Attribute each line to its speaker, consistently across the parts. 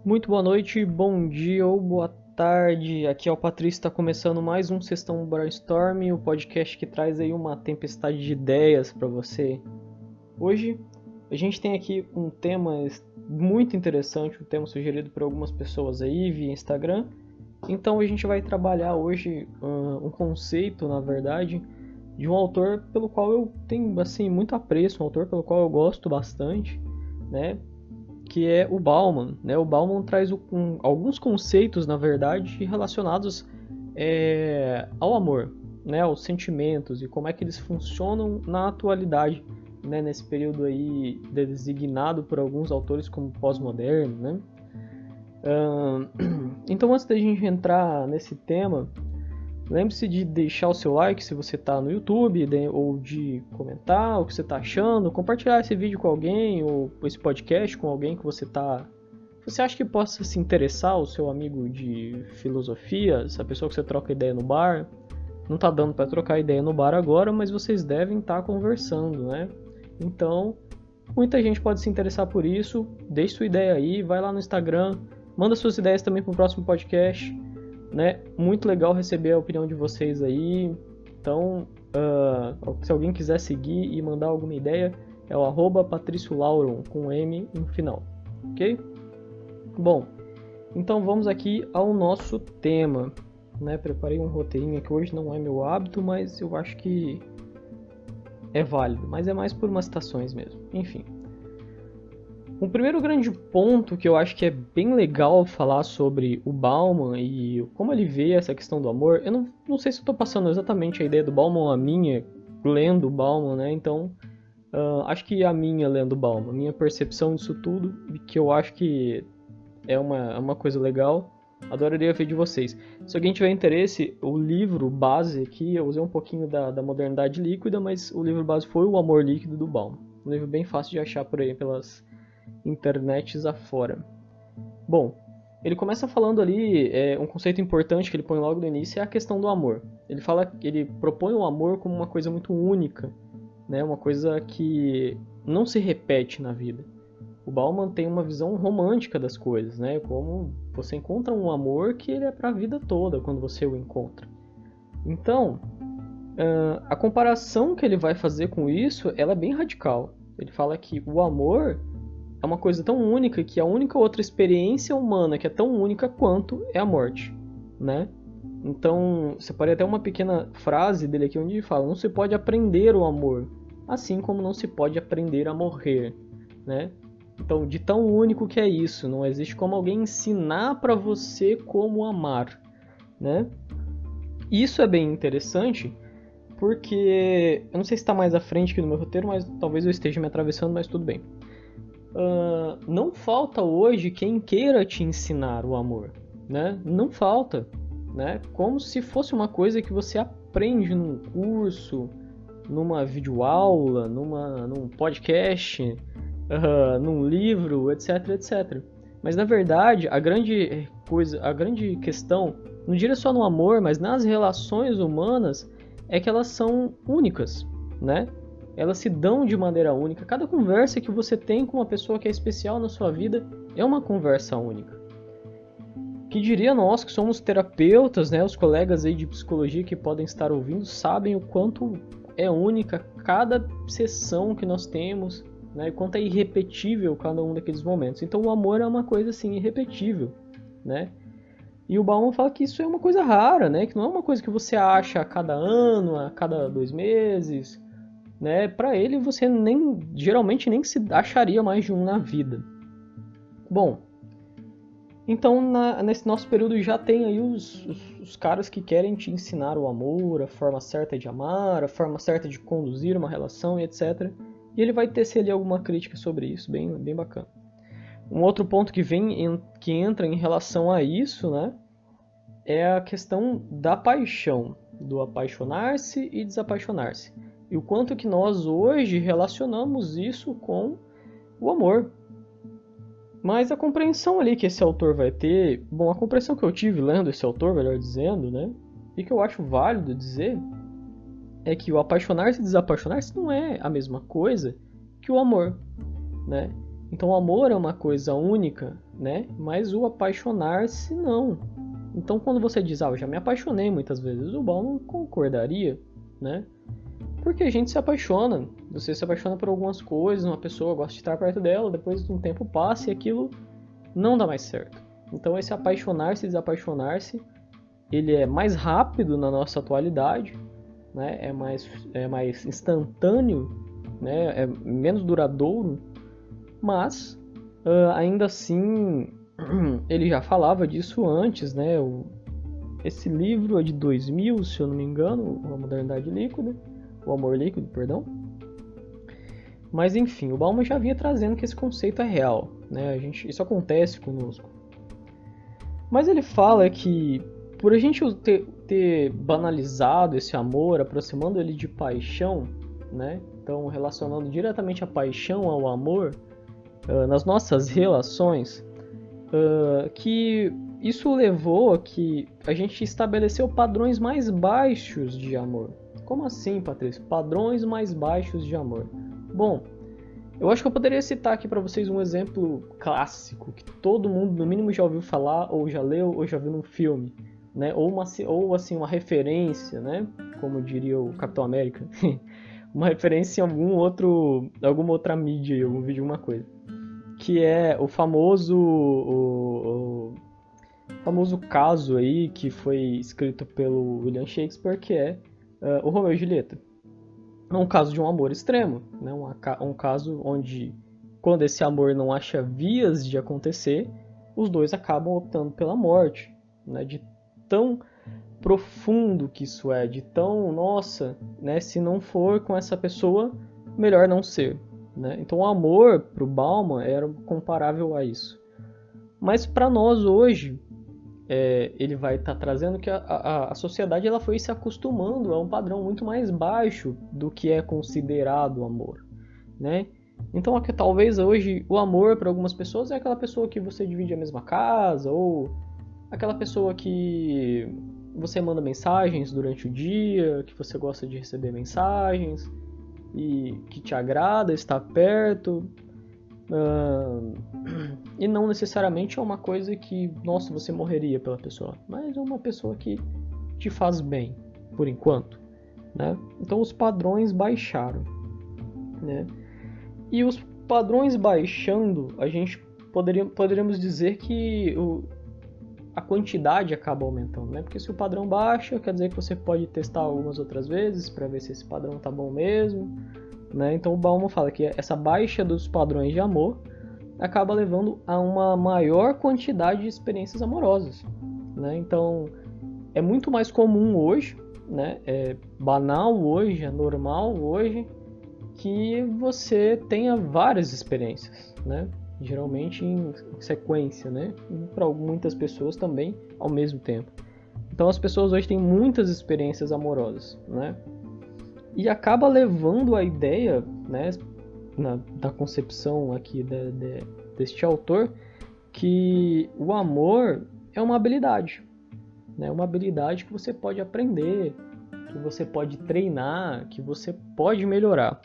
Speaker 1: Muito boa noite, bom dia ou boa tarde. Aqui é o Patrício, está começando mais um Sextão Brainstorm, o podcast que traz aí uma tempestade de ideias para você. Hoje a gente tem aqui um tema muito interessante, um tema sugerido por algumas pessoas aí via Instagram. Então a gente vai trabalhar hoje um conceito, na verdade, de um autor pelo qual eu tenho assim muito apreço, um autor pelo qual eu gosto bastante, né? Que é o Bauman, né? O Bauman traz alguns conceitos, na verdade, relacionados ao amor, né? Aos sentimentos e como é que eles funcionam na atualidade, né? Nesse período aí designado por alguns autores como pós-moderno, né? Então, antes da gente entrar nesse tema, lembre-se de deixar o seu like se você está no YouTube, ou de comentar o que você está achando, compartilhar esse vídeo com alguém, ou esse podcast com alguém que você acha que possa se interessar, o seu amigo de filosofia, essa pessoa que você troca ideia no bar. Não está dando para trocar ideia no bar agora, mas vocês devem estar conversando, né? Então, muita gente pode se interessar por isso. Deixe sua ideia aí, vai lá no Instagram, manda suas ideias também para o próximo podcast. Né? Muito legal receber a opinião de vocês aí. Então, se alguém quiser seguir e mandar alguma ideia, é o @patriciolauron com M no final, ok? Bom, então vamos aqui ao nosso tema, né? Preparei um roteirinho que hoje não é meu hábito, mas eu acho que é válido, mas é mais por umas citações mesmo. Enfim. Um primeiro grande ponto que eu acho que é bem legal falar sobre o Bauman e como ele vê essa questão do amor, eu não sei se eu estou passando exatamente a ideia do Bauman ou a minha lendo o Bauman, né? Então, acho que a minha lendo o Bauman, a minha percepção disso tudo, que eu acho que é uma coisa legal, adoraria ver de vocês. Se alguém tiver interesse, o livro base aqui, eu usei um pouquinho da modernidade líquida, mas o livro base foi O Amor Líquido do Bauman. Um livro bem fácil de achar por aí pelas internets afora. Bom, ele começa falando ali, um conceito importante que ele põe logo no início é a questão do amor. Ele propõe o amor como uma coisa muito única, né? Uma coisa que não se repete na vida. O Bauman tem uma visão romântica das coisas, né? Como você encontra um amor que ele é para a vida toda quando você o encontra. Então, a comparação que ele vai fazer com isso, ela é bem radical. Ele fala que o amor é uma coisa tão única que a única outra experiência humana que é tão única quanto é a morte, né? Então, separei até uma pequena frase dele aqui onde ele fala: não se pode aprender o amor, assim como não se pode aprender a morrer, né? Então, de tão único que é isso, não existe como alguém ensinar para você como amar, né? Isso é bem interessante, porque eu não sei se está mais à frente aqui no meu roteiro, mas talvez eu esteja me atravessando, mas tudo bem. Não falta hoje quem queira te ensinar o amor, né? Não falta, né? Como se fosse uma coisa que você aprende num curso, numa videoaula, num podcast, num livro, etc, etc. Mas na verdade, a grande questão, não diria só no amor, mas nas relações humanas, é que elas são únicas, né? Elas se dão de maneira única. Cada conversa que você tem com uma pessoa que é especial na sua vida é uma conversa única. Que diria nós que somos terapeutas, né? Os colegas aí de psicologia que podem estar ouvindo sabem o quanto é única cada sessão que nós temos, né? E quanto é irrepetível cada um daqueles momentos. Então o amor é uma coisa assim irrepetível, né? E o Bauman fala que isso é uma coisa rara, né? Que não é uma coisa que você acha a cada ano, a cada 2 meses, né? Para ele você geralmente nem se acharia mais de um na vida. Bom, então nesse nosso período já tem aí os caras que querem te ensinar o amor, a forma certa de amar, a forma certa de conduzir uma relação e etc. E ele vai tecer ali alguma crítica sobre isso, bem, bem bacana. Um outro ponto que entra em relação a isso, né, é a questão da paixão, do apaixonar-se e desapaixonar-se. E o quanto que nós hoje relacionamos isso com o amor. Mas a compreensão ali que esse autor vai ter, bom, a compreensão que eu tive lendo esse autor, melhor dizendo, né, e que eu acho válido dizer, é que o apaixonar-se e desapaixonar-se não é a mesma coisa que o amor, né? Então o amor é uma coisa única, né? Mas o apaixonar-se não. Então quando você diz, eu já me apaixonei muitas vezes, o Bauman concordaria, né? Porque a gente se apaixona, você se apaixona por algumas coisas, uma pessoa gosta de estar perto dela, depois de um tempo passa e aquilo não dá mais certo. Então esse apaixonar-se e desapaixonar-se, ele é mais rápido na nossa atualidade, né? É mais instantâneo, né? É menos duradouro, mas ainda assim ele já falava disso antes, né? Esse livro é de 2000, se eu não me engano, A Modernidade Líquida, O Amor Líquido, perdão. Mas enfim, o Bauman já vinha trazendo que esse conceito é real, né? Isso acontece conosco. Mas ele fala que por a gente ter banalizado esse amor, aproximando ele de paixão, né? Então relacionando diretamente a paixão ao amor nas nossas relações, que isso levou a que a gente estabeleceu padrões mais baixos de amor. Como assim, Patrícia? Padrões mais baixos de amor. Bom, eu acho que eu poderia citar aqui para vocês um exemplo clássico que todo mundo, no mínimo, já ouviu falar, ou já leu, ou já viu num filme, né? Ou assim, uma referência, né? Como diria o Capitão América. Uma referência em alguma outra mídia, algum vídeo, alguma coisa. Que é o famoso caso aí que foi escrito pelo William Shakespeare, que é o Romeu e Julieta. É um caso de um amor extremo, né? Um caso onde, quando esse amor não acha vias de acontecer, os dois acabam optando pela morte, né? De tão profundo que isso é, de tão, nossa, né? Se não for com essa pessoa, melhor não ser, né? Então o amor para o Bauman era comparável a isso. Mas para nós hoje, ele vai estar trazendo que a sociedade ela foi se acostumando a um padrão muito mais baixo do que é considerado amor, né? Então aqui, talvez hoje o amor para algumas pessoas é aquela pessoa que você divide a mesma casa, ou aquela pessoa que você manda mensagens durante o dia, que você gosta de receber mensagens e que te agrada estar perto. E não necessariamente é uma coisa que, nossa, você morreria pela pessoa, mas é uma pessoa que te faz bem, por enquanto, né? Então os padrões baixaram, né? E os padrões baixando, a gente poderíamos dizer que a quantidade acaba aumentando, né? Porque se o padrão baixa, quer dizer que você pode testar algumas outras vezes para ver se esse padrão tá bom mesmo, né? Então o Bauman fala que essa baixa dos padrões de amor acaba levando a uma maior quantidade de experiências amorosas, né? Então é muito mais comum hoje, né? É banal hoje, é normal hoje que você tenha várias experiências, né? Geralmente em sequência, né? Para muitas pessoas também ao mesmo tempo. Então as pessoas hoje têm muitas experiências amorosas, né? E acaba levando a ideia, né, da concepção aqui deste autor, que o amor é uma habilidade, né? Uma habilidade que você pode aprender, que você pode treinar, que você pode melhorar.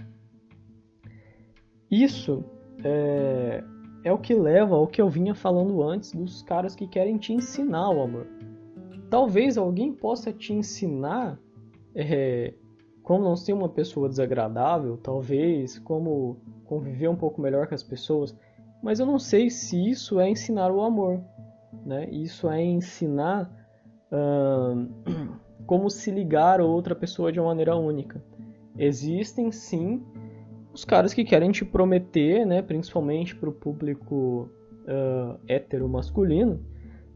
Speaker 1: Isso é o que leva ao que eu vinha falando antes dos caras que querem te ensinar o amor. Talvez alguém possa te ensinar como não ser uma pessoa desagradável, talvez como conviver um pouco melhor com as pessoas, mas eu não sei se isso é ensinar o amor, né? Isso é ensinar como se ligar a outra pessoa de uma maneira única. Existem sim os caras que querem te prometer, né, principalmente para o público hétero masculino,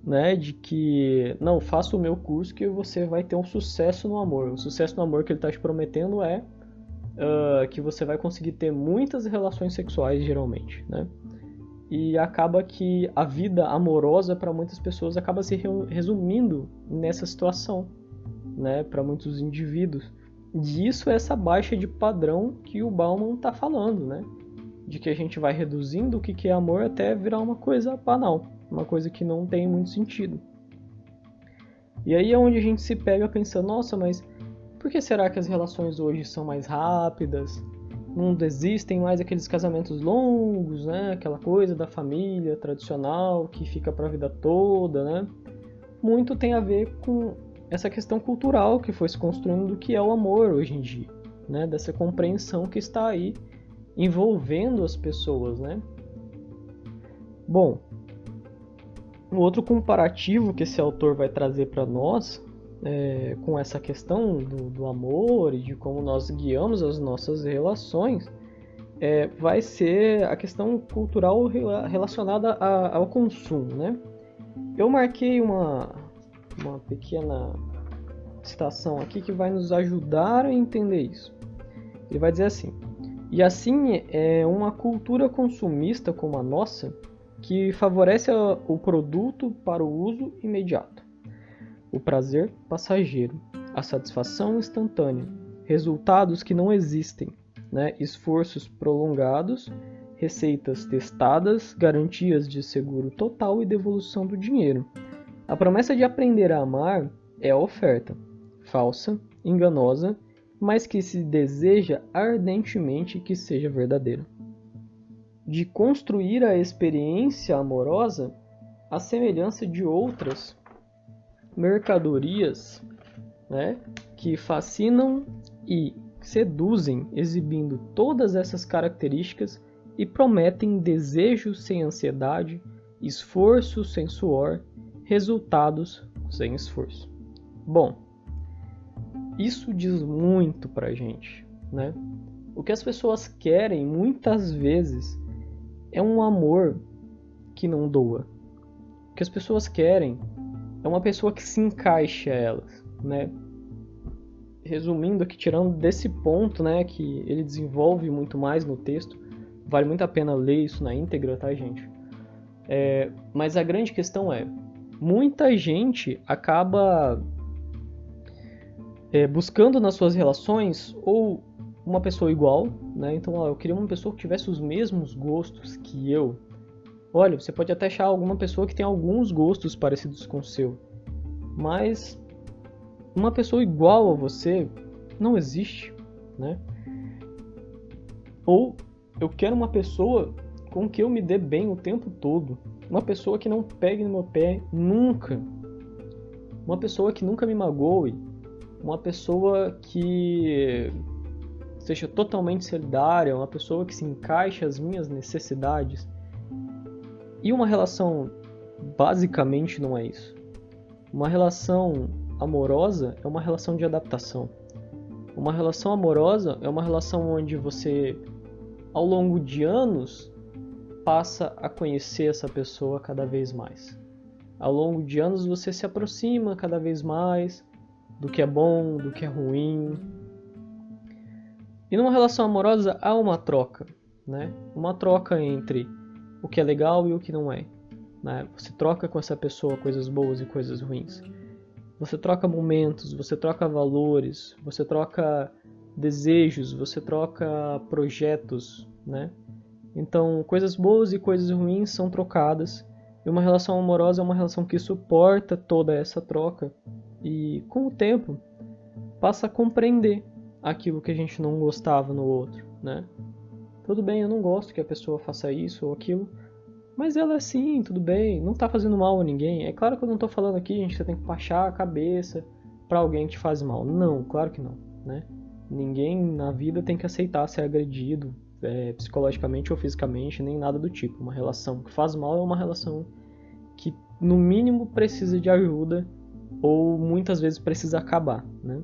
Speaker 1: né, de que não, faça o meu curso que você vai ter um sucesso no amor. O sucesso no amor que ele está te prometendo é que você vai conseguir ter muitas relações sexuais, geralmente, né? E acaba que a vida amorosa para muitas pessoas acaba se resumindo nessa situação, né, para muitos indivíduos. E isso é essa baixa de padrão que o Bauman está falando, né? De que a gente vai reduzindo o que é amor até virar uma coisa banal, uma coisa que não tem muito sentido. E aí é onde a gente se pega pensando, nossa, mas Por que será que as relações hoje são mais rápidas? Não existem mais aqueles casamentos longos, né? Aquela coisa da família tradicional que fica para a vida toda, né? Muito tem a ver com essa questão cultural que foi se construindo do que é o amor hoje em dia, né? Dessa compreensão que está aí envolvendo as pessoas, né? Bom, um outro comparativo que esse autor vai trazer para nós com essa questão do amor e de como nós guiamos as nossas relações vai ser a questão cultural relacionada ao consumo, né? Eu marquei uma pequena citação aqui que vai nos ajudar a entender isso. Ele vai dizer assim: e assim é uma cultura consumista como a nossa que favorece o produto para o uso imediato, o prazer passageiro, a satisfação instantânea, resultados que não existem, né? Esforços prolongados, receitas testadas, garantias de seguro total e devolução do dinheiro. A promessa de aprender a amar é a oferta, falsa, enganosa, mas que se deseja ardentemente que seja verdadeira. De construir a experiência amorosa à semelhança de outras mercadorias, né, que fascinam e seduzem, exibindo todas essas características e prometem desejo sem ansiedade, esforço sem suor, resultados sem esforço. Bom, isso diz muito pra gente, né? O que as pessoas querem muitas vezes é um amor que não doa. O que as pessoas querem é uma pessoa que se encaixe a elas, né? Resumindo aqui, tirando desse ponto, né, que ele desenvolve muito mais no texto, vale muito a pena ler isso na íntegra, tá, gente? Mas a grande questão muita gente acaba buscando nas suas relações ou uma pessoa igual, né? Então, eu queria uma pessoa que tivesse os mesmos gostos que eu. Olha, você pode até achar alguma pessoa que tem alguns gostos parecidos com o seu, mas uma pessoa igual a você não existe, né? Ou eu quero uma pessoa com que eu me dê bem o tempo todo, uma pessoa que não pegue no meu pé nunca, uma pessoa que nunca me magoe, uma pessoa que seja totalmente solidária, uma pessoa que se encaixe às minhas necessidades. E uma relação basicamente não é isso. Uma relação amorosa é uma relação de adaptação. Uma relação amorosa é uma relação onde você, ao longo de anos, passa a conhecer essa pessoa cada vez mais. Ao longo de anos você se aproxima cada vez mais do que é bom, do que é ruim. E numa relação amorosa há uma troca, né? Uma troca entre o que é legal e o que não é, né? Você troca com essa pessoa coisas boas e coisas ruins. Você troca momentos, você troca valores, você troca desejos, você troca projetos, né? Então, coisas boas e coisas ruins são trocadas. E uma relação amorosa é uma relação que suporta toda essa troca e, com o tempo, passa a compreender aquilo que a gente não gostava no outro, né? Tudo bem, eu não gosto que a pessoa faça isso ou aquilo, mas ela é assim, tudo bem, não tá fazendo mal a ninguém. É claro que eu não tô falando aqui, gente, você tem que baixar a cabeça pra alguém que te faz mal. Não, claro que não, né? Ninguém na vida tem que aceitar ser agredido psicologicamente ou fisicamente, nem nada do tipo. Uma relação que faz mal é uma relação que, no mínimo, precisa de ajuda ou muitas vezes precisa acabar, né?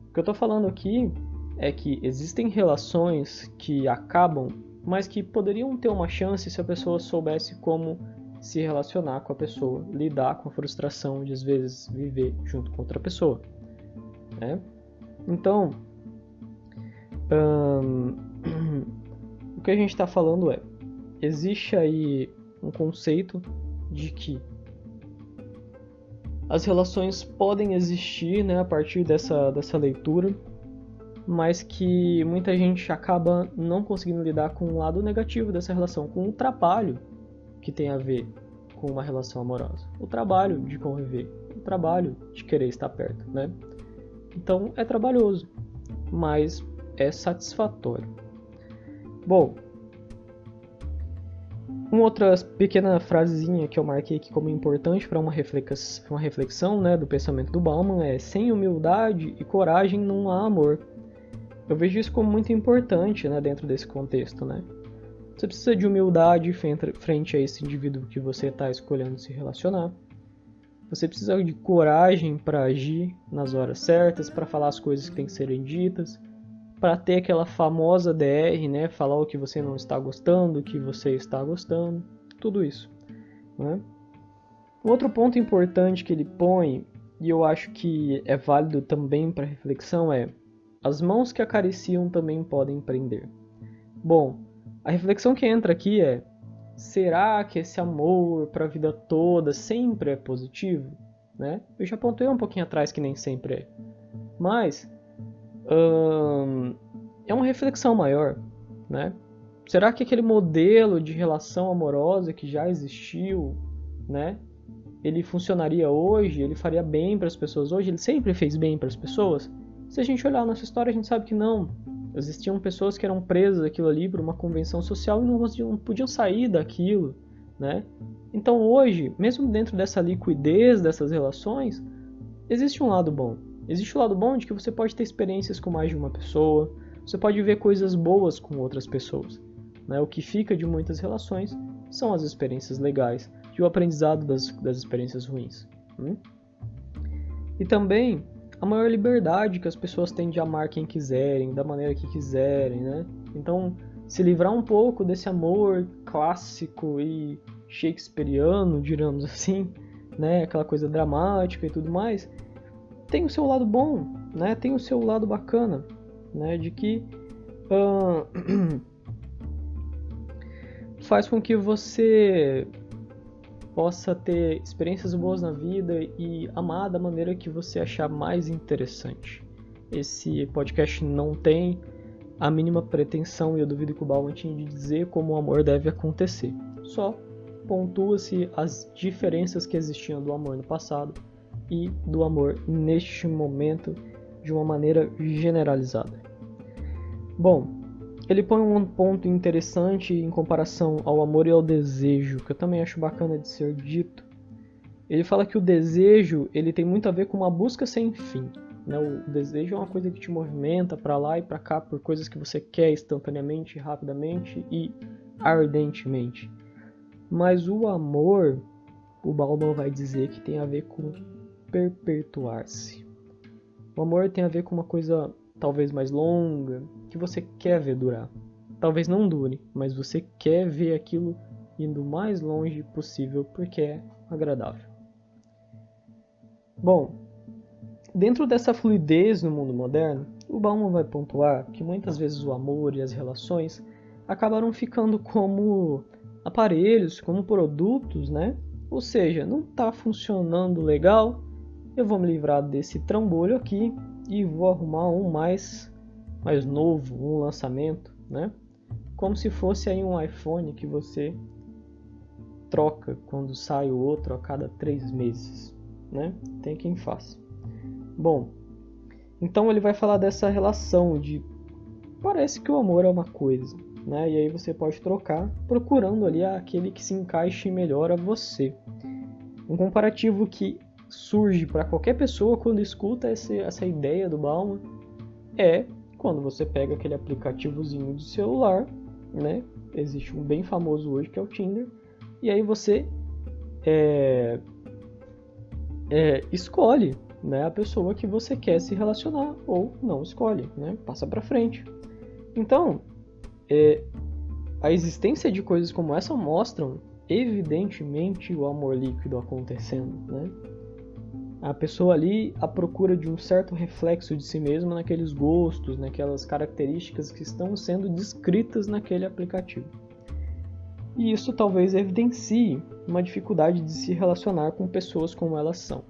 Speaker 1: O que eu tô falando aqui é que existem relações que acabam, mas que poderiam ter uma chance se a pessoa soubesse como se relacionar com a pessoa, lidar com a frustração de às vezes viver junto com outra pessoa, né? Então, o que a gente está falando existe aí um conceito de que as relações podem existir, né, a partir dessa leitura, mas que muita gente acaba não conseguindo lidar com o lado negativo dessa relação, com o trabalho que tem a ver com uma relação amorosa, o trabalho de conviver, o trabalho de querer estar perto, né? Então é trabalhoso, mas é satisfatório. Bom, uma outra pequena frasezinha que eu marquei aqui como importante para uma reflexão, né, do pensamento do Bauman é: sem humildade e coragem não há amor. Eu vejo isso como muito importante, né, dentro desse contexto, né? Você precisa de humildade frente a esse indivíduo que você está escolhendo se relacionar. Você precisa de coragem para agir nas horas certas, para falar as coisas que têm que serem ditas, para ter aquela famosa DR, né? Falar o que você não está gostando, o que você está gostando, tudo isso, né? Um outro ponto importante que ele põe, e eu acho que é válido também para reflexão, é: as mãos que acariciam também podem prender. Bom, a reflexão que entra aqui é: será que esse amor para a vida toda sempre é positivo? Né? Eu já apontei um pouquinho atrás que nem sempre é. Mas é uma reflexão maior. Né? Será que aquele modelo de relação amorosa que já existiu, né, ele funcionaria hoje? Ele faria bem para as pessoas hoje? Ele sempre fez bem para as pessoas? Se a gente olhar a nossa história, a gente sabe que não. Existiam pessoas que eram presas aquilo ali por uma convenção social e não podiam sair daquilo, né? Então hoje, mesmo dentro dessa liquidez dessas relações, existe um lado bom. Existe o lado bom de que você pode ter experiências com mais de uma pessoa, você pode ver coisas boas com outras pessoas, né? O que fica de muitas relações são as experiências legais e o aprendizado das experiências ruins. E também a maior liberdade que as pessoas têm de amar quem quiserem, da maneira que quiserem, né? Então, se livrar um pouco desse amor clássico e shakespeariano, digamos assim, né? Aquela coisa dramática e tudo mais, tem o seu lado bom, né? Tem o seu lado bacana, né? De que faz com que você possa ter experiências boas na vida e amar da maneira que você achar mais interessante. Esse podcast não tem a mínima pretensão, e eu duvido que o Bauman tinha de dizer como o amor deve acontecer. Só pontua-se as diferenças que existiam do amor no passado e do amor neste momento de uma maneira generalizada. Bom, ele põe um ponto interessante em comparação ao amor e ao desejo, que eu também acho bacana de ser dito. Ele fala que o desejo ele tem muito a ver com uma busca sem fim. Né? O desejo é uma coisa que te movimenta para lá e para cá por coisas que você quer instantaneamente, rapidamente e ardentemente. Mas o amor, o Bauman vai dizer que tem a ver com perpetuar-se. O amor tem a ver com uma coisa talvez mais longa, que você quer ver durar. Talvez não dure, mas você quer ver aquilo indo o mais longe possível porque é agradável. Bom, dentro dessa fluidez no mundo moderno, o Bauman vai pontuar que muitas vezes o amor e as relações acabaram ficando como aparelhos, como produtos, né? Ou seja, não está funcionando legal, eu vou me livrar desse trambolho aqui e vou arrumar um mais novo, um lançamento, né? Como se fosse aí um iPhone que você troca quando sai o outro a cada 3 meses, né? Tem quem faça. Bom, então ele vai falar dessa relação de parece que o amor é uma coisa, né? E aí você pode trocar procurando ali aquele que se encaixe melhor a você. Um comparativo que surge para qualquer pessoa quando escuta essa ideia do Bauman é quando você pega aquele aplicativozinho de celular, né? Existe um bem famoso hoje que é o Tinder, e aí você escolhe, né, a pessoa que você quer se relacionar ou não escolhe, né? Passa para frente. Então, a existência de coisas como essa mostram evidentemente o amor líquido acontecendo, né? A pessoa ali à procura de um certo reflexo de si mesma naqueles gostos, naquelas características que estão sendo descritas naquele aplicativo. E isso talvez evidencie uma dificuldade de se relacionar com pessoas como elas são.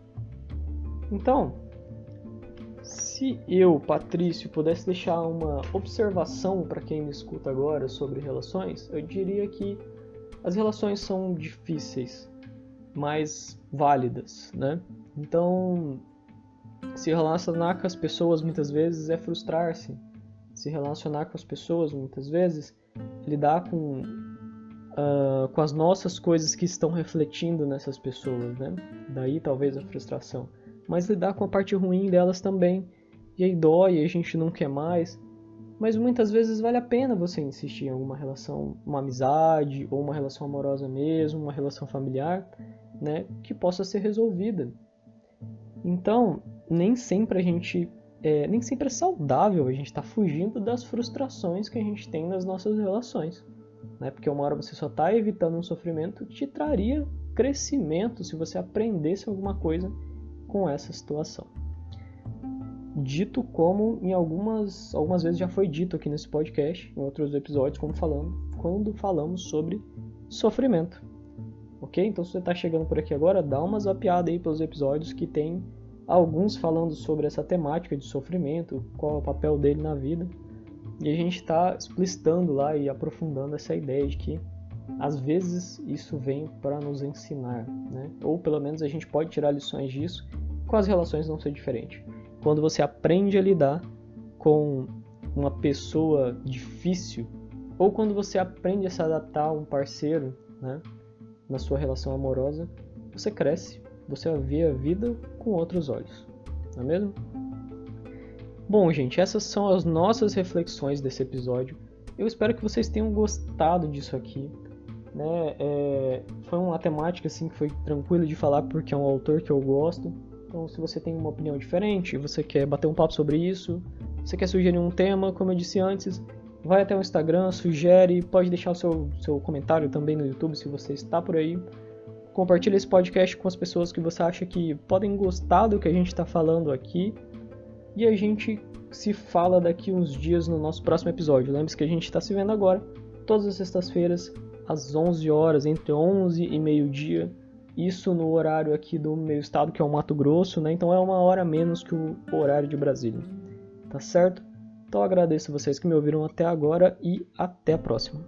Speaker 1: Então, se eu, Patrício, pudesse deixar uma observação para quem me escuta agora sobre relações, eu diria que as relações são difíceis, mas válidas, né? Então, Se relacionar com as pessoas muitas vezes é frustrar-se. Se relacionar com as pessoas muitas vezes é lidar com as nossas coisas que estão refletindo nessas pessoas, né? Daí talvez a frustração. Mas lidar com a parte ruim delas também. E aí dói, e a gente não quer mais. Mas muitas vezes vale a pena você insistir em alguma relação, uma amizade, ou uma relação amorosa mesmo, uma relação familiar, né? Que possa ser resolvida. Então, nem sempre é saudável a gente estar fugindo das frustrações que a gente tem nas nossas relações. Né? Porque uma hora você só está evitando um sofrimento que te traria crescimento se você aprendesse alguma coisa com essa situação. Dito como em algumas vezes já foi dito aqui nesse podcast, em outros episódios, quando falamos sobre sofrimento. Ok? Então se você está chegando por aqui agora, dá uma zapeada aí pelos episódios que tem alguns falando sobre essa temática de sofrimento, qual é o papel dele na vida. E a gente está explicitando lá e aprofundando essa ideia de que às vezes isso vem para nos ensinar, né? Ou pelo menos a gente pode tirar lições disso com as relações não ser diferentes. Quando você aprende a lidar com uma pessoa difícil, ou quando você aprende a se adaptar a um parceiro, né, na sua relação amorosa, você cresce, você vê a vida com outros olhos, não é mesmo? Bom, gente, essas são as nossas reflexões desse episódio. Eu espero que vocês tenham gostado disso aqui, né? Foi uma temática assim, que foi tranquila de falar porque é um autor que eu gosto. Então, se você tem uma opinião diferente, você quer bater um papo sobre isso, você quer sugerir um tema, como eu disse antes, vai até o Instagram, sugere, pode deixar o seu comentário também no YouTube se você está por aí. Compartilhe esse podcast com as pessoas que você acha que podem gostar do que a gente está falando aqui. E a gente se fala daqui uns dias no nosso próximo episódio. Lembre-se que a gente está se vendo agora, todas as sextas-feiras, às 11 horas, entre 11 e meio-dia. Isso no horário aqui do meu estado, que é o Mato Grosso, né? Então é uma hora menos que o horário de Brasília. Tá certo? Então eu agradeço vocês que me ouviram até agora e até a próxima.